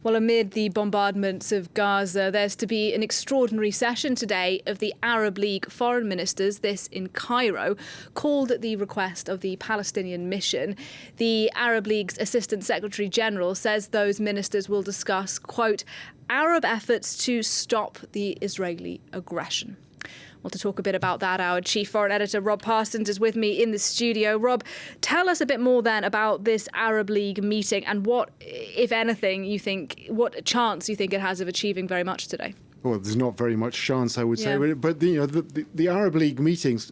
Well, amid the bombardments of Gaza, there's to be an extraordinary session today of the Arab League foreign ministers, this in Cairo, called at the request of the Palestinian mission. The Arab League's Assistant Secretary General says those ministers will discuss, quote, Arab efforts to stop the Israeli aggression. Well, to talk a bit about that, our chief foreign editor, Rob Parsons, is with me in the studio. Rob, tell us a bit more then about this Arab League meeting and what, if anything, what chance you think it has of achieving very much today? Well, there's not very much chance, I would say. But the Arab League meetings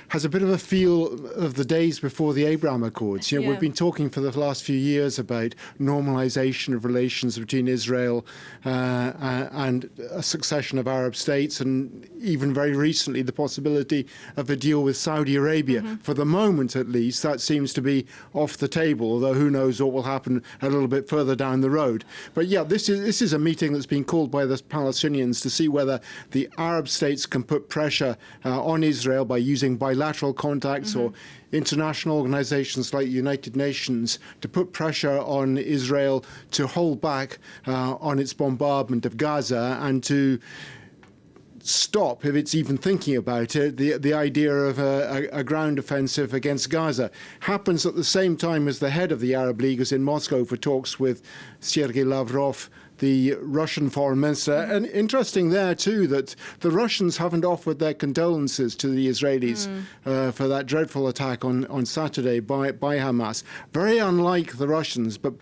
has a bit of a feel of the days before the Abraham Accords. We've been talking for the last few years about normalization of relations between Israel and a succession of Arab states, and even very recently the possibility of a deal with Saudi Arabia. Mm-hmm. For the moment, at least, that seems to be off the table, although who knows what will happen a little bit further down the road. But yeah, this is a meeting that's been called by the Palestinians to see whether the Arab states can put pressure on Israel by using bilateral contacts or international organizations like the United Nations to put pressure on Israel to hold back on its bombardment of Gaza and to stop, if it's even thinking about it, the idea of a ground offensive against Gaza. Happens at the same time as the head of the Arab League is in Moscow for talks with Sergei Lavrov, the Russian foreign minister. And interesting there, too, that the Russians haven't offered their condolences to the Israelis for that dreadful attack on Saturday by Hamas. Very unlike the Russians, but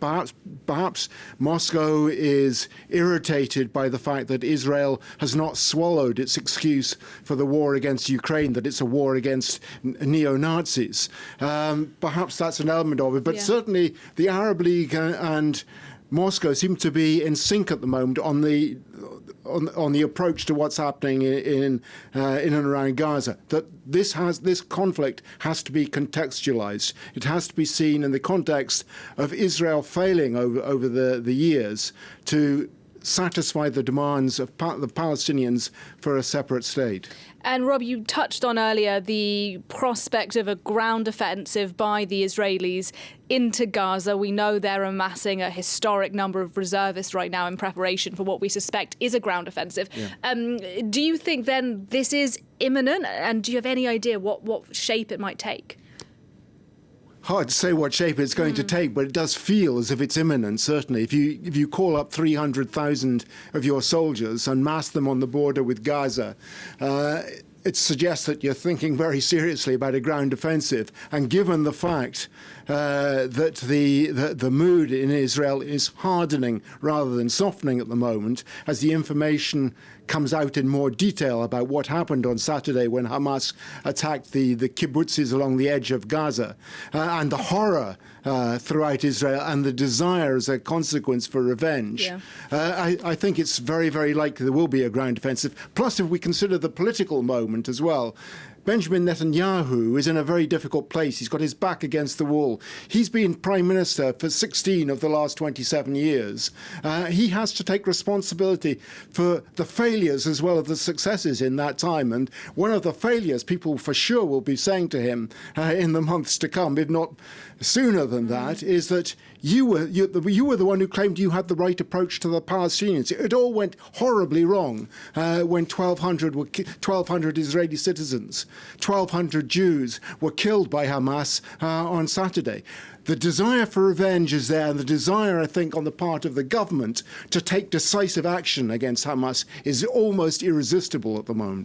perhaps Moscow is irritated by the fact that Israel has not swallowed its excuse for the war against Ukraine, that it's a war against neo-Nazis. Perhaps that's an element of it, but certainly the Arab League and Moscow seem to be in sync at the moment on the approach to what's happening in and around Gaza. That this conflict has to be contextualized. It has to be seen in the context of Israel failing over the years to satisfy the demands of the Palestinians for a separate state. And Rob, you touched on earlier the prospect of a ground offensive by the Israelis into Gaza. We know they're amassing a historic number of reservists right now in preparation for what we suspect is a ground offensive. Do you think then this is imminent? And do you have any idea what shape it might take? Hard to say what shape it's going to take, but it does feel as if it's imminent, certainly. If you call up 300,000 of your soldiers and mass them on the border with Gaza, it suggests that you're thinking very seriously about a ground offensive. And given the fact that the mood in Israel is hardening rather than softening at the moment, as the information comes out in more detail about what happened on Saturday when Hamas attacked the kibbutzes along the edge of Gaza, and the horror throughout Israel and the desire as a consequence for revenge, I think it's very, very likely there will be a ground offensive. Plus, if we consider the political moment as well, Benjamin Netanyahu is in a very difficult place. He's got his back against the wall. He's been prime minister for 16 of the last 27 years. He has to take responsibility for the failures as well as the successes in that time. And one of the failures people for sure will be saying to him in the months to come, if not sooner than that, is that you were the one who claimed you had the right approach to the Palestinians. It all went horribly wrong when 1,200 Israeli citizens, 1,200 Jews were killed by Hamas on Saturday. The desire for revenge is there, and the desire, I think, on the part of the government to take decisive action against Hamas is almost irresistible at the moment.